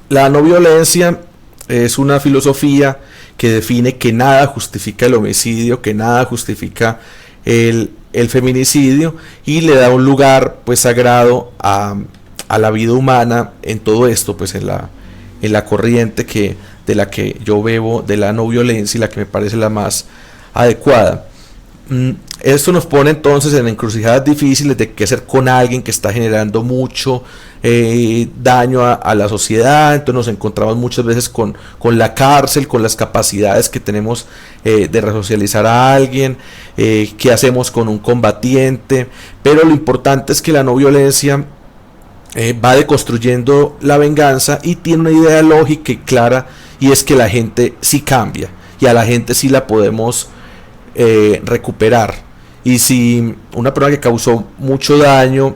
La no violencia es una filosofía que define que nada justifica el homicidio, que nada justifica el feminicidio, y le da un lugar pues sagrado a la vida humana en todo esto, pues en la corriente de la que yo bebo, de la no violencia, y la que me parece la más adecuada. Esto nos pone entonces en encrucijadas difíciles de qué hacer con alguien que está generando mucho daño a la sociedad. Entonces nos encontramos muchas veces con la cárcel, con las capacidades que tenemos de resocializar a alguien, qué hacemos con un combatiente. Pero lo importante es que la no violencia va deconstruyendo la venganza y tiene una idea lógica y clara, y es que la gente sí cambia y a la gente sí la podemos recuperar. Y si una persona que causó mucho daño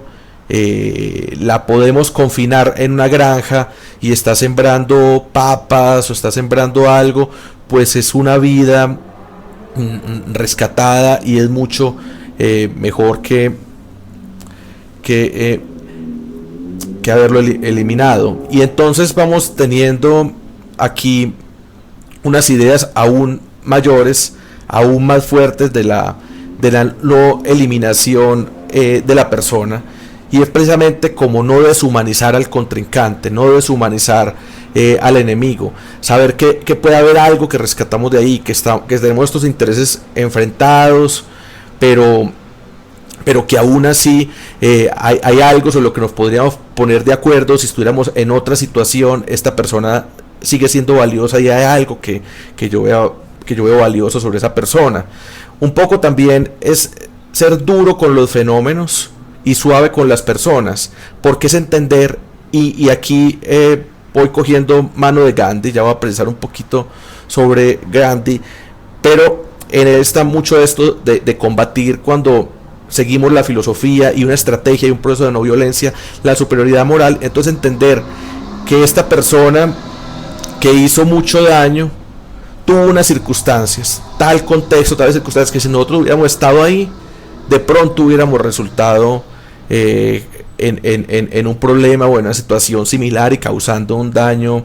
la podemos confinar en una granja y está sembrando papas o está sembrando algo, pues es una vida rescatada y es mucho mejor que haberlo eliminado. Y entonces vamos teniendo aquí unas ideas aún mayores, aún más fuertes de la no eliminación de la persona, y es precisamente como no deshumanizar al contrincante, no deshumanizar al enemigo, saber que puede haber algo que rescatamos de ahí, que tenemos estos intereses enfrentados, pero que aún así hay algo sobre lo que nos podríamos poner de acuerdo. Si estuviéramos en otra situación, esta persona sigue siendo valiosa y hay algo que yo veo valioso sobre esa persona. Un poco también es ser duro con los fenómenos y suave con las personas, porque es entender, y aquí voy cogiendo mano de Gandhi, ya voy a precisar un poquito sobre Gandhi, pero en él está mucho esto de combatir cuando seguimos la filosofía y una estrategia y un proceso de no violencia, la superioridad moral. Entonces entender que esta persona que hizo mucho daño tuvo unas circunstancias, tal contexto, tales circunstancias, que si nosotros hubiéramos estado ahí, de pronto hubiéramos resultado en un problema o en una situación similar y causando un daño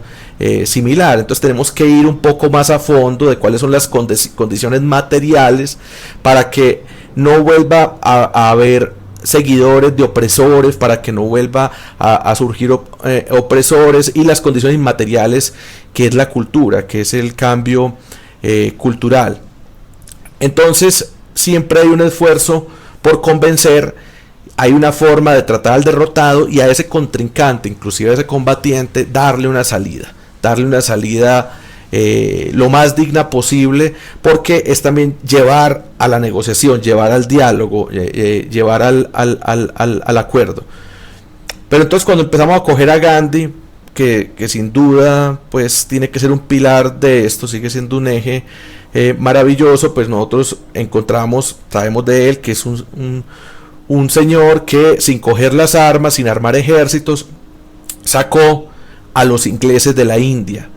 similar. Entonces tenemos que ir un poco más a fondo de cuáles son las condiciones materiales para que no vuelva a haber seguidores de opresores, para que no vuelva a surgir opresores, y las condiciones inmateriales, que es la cultura, que es el cambio cultural. Entonces siempre hay un esfuerzo por convencer, hay una forma de tratar al derrotado y a ese contrincante, inclusive a ese combatiente, darle una salida lo más digna posible, porque es también llevar a la negociación, llevar al diálogo, llevar al acuerdo. Pero entonces cuando empezamos a coger a Gandhi, que sin duda pues tiene que ser un pilar de esto, sigue siendo un eje maravilloso, pues nosotros traemos de él que es un señor que, sin coger las armas, sin armar ejércitos, sacó a los ingleses de la India.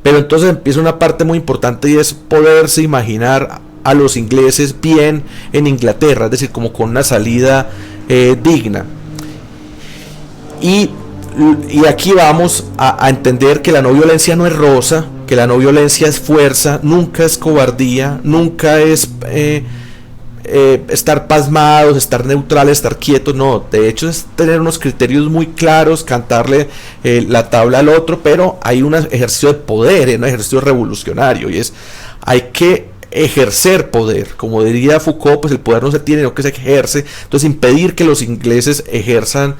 Pero entonces empieza una parte muy importante, y es poderse imaginar a los ingleses bien en Inglaterra, es decir, como con una salida digna. Y aquí vamos a entender que la no violencia no es rosa, que la no violencia es fuerza, nunca es cobardía, nunca es estar pasmados, estar neutrales, estar quietos. No, de hecho es tener unos criterios muy claros, cantarle la tabla al otro, pero hay un ejercicio de poder, un ejercicio revolucionario, y hay que ejercer poder. Como diría Foucault, pues el poder no se tiene, no que se ejerce. Entonces impedir que los ingleses ejerzan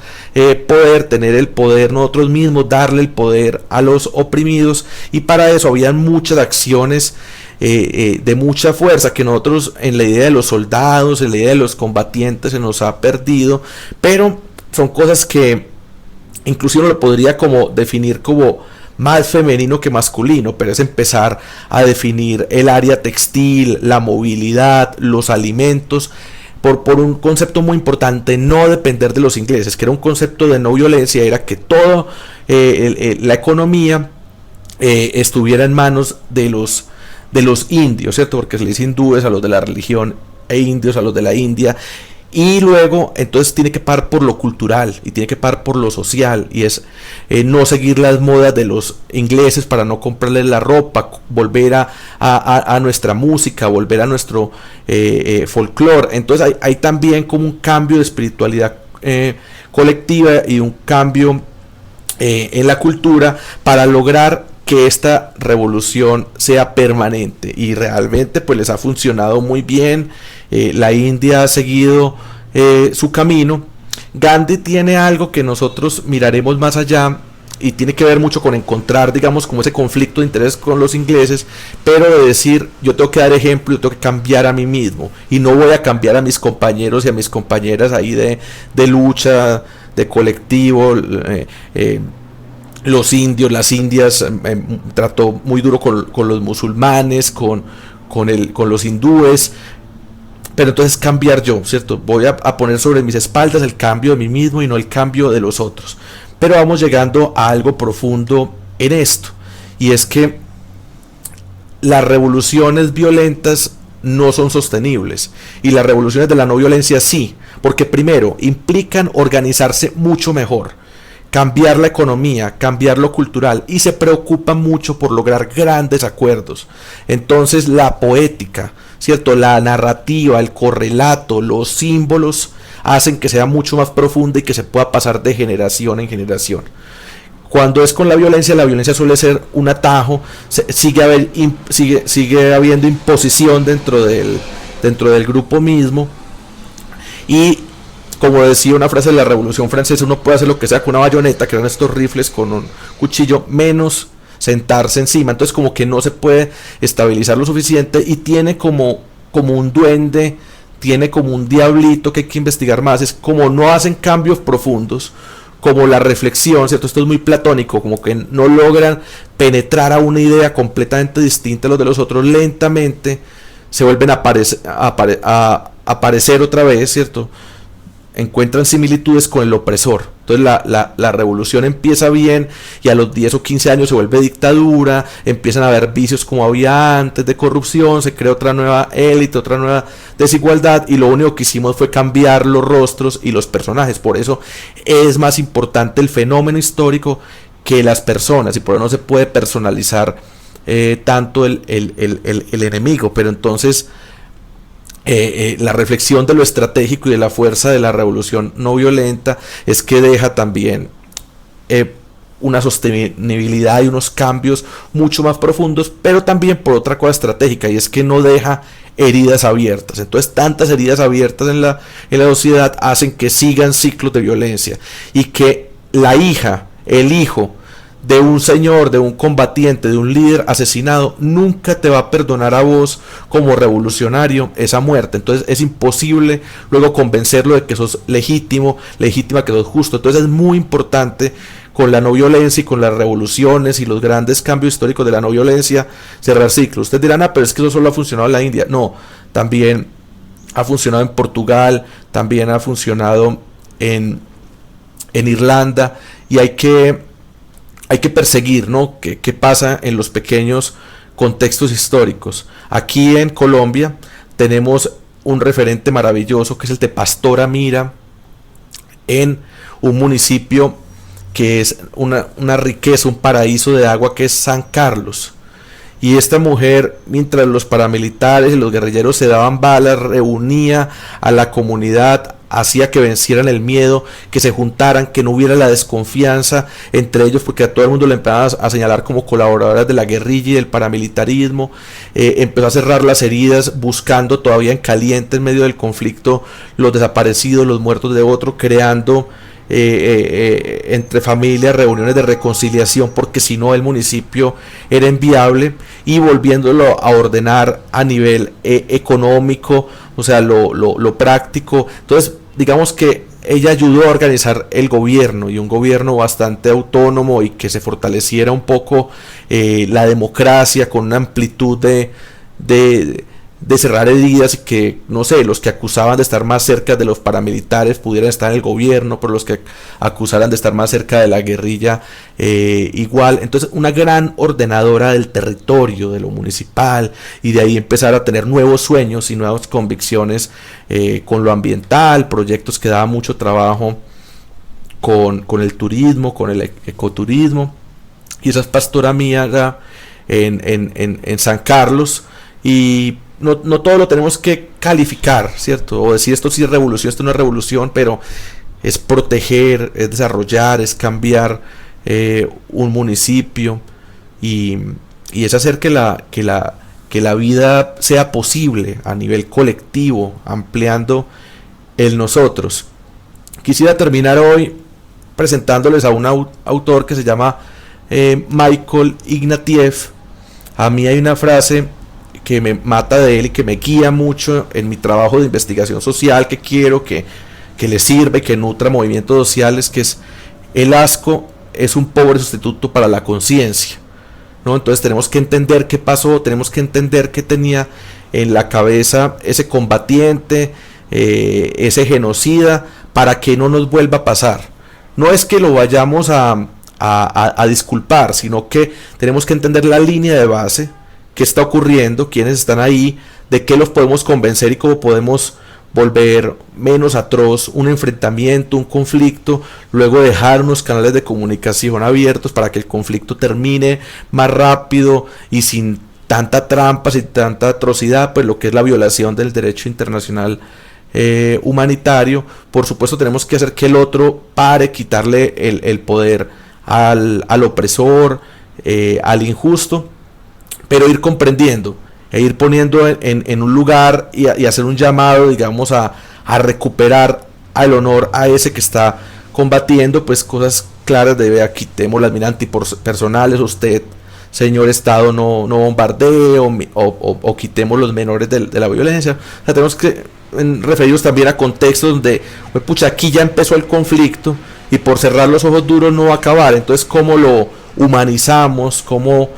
poder, tener el poder nosotros mismos, darle el poder a los oprimidos, y para eso habían muchas acciones de mucha fuerza que nosotros en la idea de los soldados, en la idea de los combatientes, se nos ha perdido, pero son cosas que inclusive uno lo podría como definir como más femenino que masculino, pero es empezar a definir el área textil, la movilidad, los alimentos, por un concepto muy importante: no depender de los ingleses, que era un concepto de no violencia, era que toda la economía estuviera en manos de los indios, ¿cierto? Porque se les dice hindúes a los de la religión e indios a los de la India. Y luego, entonces tiene que parar por lo cultural y tiene que parar por lo social. Y es no seguir las modas de los ingleses para no comprarles la ropa, volver a nuestra música, volver a nuestro folclore. Entonces hay también como un cambio de espiritualidad colectiva y un cambio en la cultura para lograr que esta revolución sea permanente, y realmente pues les ha funcionado muy bien. La India ha seguido su camino. Gandhi tiene algo que nosotros miraremos más allá y tiene que ver mucho con encontrar, digamos, como ese conflicto de interés con los ingleses, pero de decir, yo tengo que dar ejemplo, yo tengo que cambiar a mí mismo y no voy a cambiar a mis compañeros y a mis compañeras ahí de lucha, de colectivo. Los indios, las indias, trató muy duro con los musulmanes, con los hindúes, pero entonces cambiar yo, ¿cierto? Voy a poner sobre mis espaldas el cambio de mí mismo y no el cambio de los otros. Pero vamos llegando a algo profundo en esto, y es que las revoluciones violentas no son sostenibles, y las revoluciones de la no violencia sí, porque primero implican organizarse mucho mejor, cambiar la economía, cambiar lo cultural, y se preocupa mucho por lograr grandes acuerdos. Entonces la poética, ¿cierto?, la narrativa, el correlato, los símbolos hacen que sea mucho más profunda y que se pueda pasar de generación en generación. Cuando es con la violencia suele ser un atajo, sigue habiendo imposición dentro del grupo mismo, y como decía una frase de la Revolución Francesa, uno puede hacer lo que sea con una bayoneta, que eran estos rifles con un cuchillo, menos sentarse encima. Entonces como que no se puede estabilizar lo suficiente, y tiene como un duende, tiene como un diablito que hay que investigar más. Es como no hacen cambios profundos, como la reflexión, ¿cierto? Esto es muy platónico, como que no logran penetrar a una idea completamente distinta a los de los otros. Lentamente se vuelven a aparecer otra vez, ¿cierto? Encuentran similitudes con el opresor. Entonces la revolución empieza bien, y a los 10 o 15 años se vuelve dictadura, empiezan a haber vicios como había antes de corrupción, se crea otra nueva élite, otra nueva desigualdad, y lo único que hicimos fue cambiar los rostros y los personajes. Por eso es más importante el fenómeno histórico que las personas, y por eso no se puede personalizar tanto el enemigo. Pero entonces la reflexión de lo estratégico y de la fuerza de la revolución no violenta es que deja también una sostenibilidad y unos cambios mucho más profundos, pero también por otra cosa estratégica, y es que no deja heridas abiertas. Entonces tantas heridas abiertas en la sociedad hacen que sigan ciclos de violencia, y que la hija, el hijo de un señor, de un combatiente, de un líder asesinado, nunca te va a perdonar a vos como revolucionario esa muerte. Entonces es imposible luego convencerlo de que sos legítima, que sos justo. Entonces es muy importante con la no violencia y con las revoluciones y los grandes cambios históricos de la no violencia cerrar ciclos. Ustedes dirán, pero es que eso solo ha funcionado en la India. No, también ha funcionado en Portugal, también ha funcionado en Irlanda, y hay que perseguir, ¿no?, qué pasa en los pequeños contextos históricos. Aquí en Colombia tenemos un referente maravilloso que es el de Pastora Mira, en un municipio que es una riqueza, un paraíso de agua, que es San Carlos. Y esta mujer, mientras los paramilitares y los guerrilleros se daban balas, reunía a la comunidad, hacía que vencieran el miedo, que se juntaran, que no hubiera la desconfianza entre ellos, porque a todo el mundo le empezaban a señalar como colaboradores de la guerrilla y del paramilitarismo. Empezó a cerrar las heridas, buscando todavía en caliente, en medio del conflicto, los desaparecidos, los muertos de otro, creando entre familias reuniones de reconciliación, porque si no el municipio era inviable, y volviéndolo a ordenar a nivel económico, o sea, lo práctico. Entonces digamos que ella ayudó a organizar el gobierno, y un gobierno bastante autónomo, y que se fortaleciera un poco la democracia, con una amplitud de de cerrar heridas y que, no sé, los que acusaban de estar más cerca de los paramilitares pudieran estar en el gobierno, por los que acusaran de estar más cerca de la guerrilla igual. Entonces, una gran ordenadora del territorio, de lo municipal, y de ahí empezar a tener nuevos sueños y nuevas convicciones con lo ambiental, proyectos que daban mucho trabajo con el turismo, con el ecoturismo. Y esa es Pastora Miaga en San Carlos. Y no todo lo tenemos que calificar, ¿cierto? O decir esto sí es revolución, esto no es revolución, pero es proteger, es desarrollar, es cambiar un municipio y es hacer que la vida sea posible a nivel colectivo, ampliando el nosotros. Quisiera terminar hoy presentándoles a un autor que se llama Michael Ignatieff. A mí hay una frase que me mata de él y que me guía mucho en mi trabajo de investigación social, que quiero que le sirva y que nutra movimientos sociales, que es: el asco es un pobre sustituto para la conciencia, ¿no? Entonces tenemos que entender qué pasó, tenemos que entender qué tenía en la cabeza ese combatiente, ese genocida, para que no nos vuelva a pasar. No es que lo vayamos a disculpar, sino que tenemos que entender la línea de base, qué está ocurriendo, quiénes están ahí, de qué los podemos convencer y cómo podemos volver menos atroz un enfrentamiento, un conflicto, luego dejar unos canales de comunicación abiertos para que el conflicto termine más rápido y sin tanta trampa, sin tanta atrocidad, pues lo que es la violación del derecho internacional humanitario. Por supuesto tenemos que hacer que el otro pare, quitarle el poder al opresor, al injusto, pero ir comprendiendo e ir poniendo en un lugar y hacer un llamado, digamos, a recuperar el honor a ese que está combatiendo, pues cosas claras de: vea, quitemos las minas antipersonales, usted, señor Estado, no bombardee, o quitemos los menores de la violencia. O sea, tenemos que referirnos también a contextos donde, pues, pucha, aquí ya empezó el conflicto y por cerrar los ojos duros no va a acabar. Entonces, ¿cómo lo humanizamos? ¿Cómo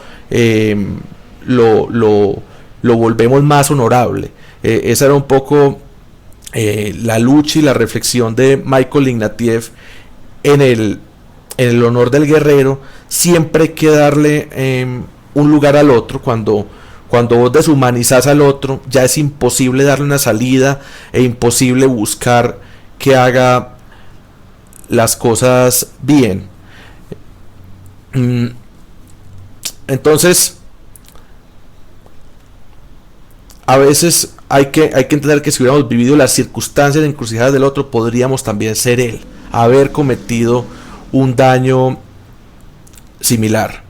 lo volvemos más honorable? Esa era un poco la lucha y la reflexión de Michael Ignatieff en el honor del guerrero. Siempre hay que darle un lugar al otro. Cuando vos deshumanizás al otro, ya es imposible darle una salida e imposible buscar que haga las cosas bien. Entonces, a veces hay que entender que si hubiéramos vivido las circunstancias de encrucijadas del otro, podríamos también ser él, haber cometido un daño similar.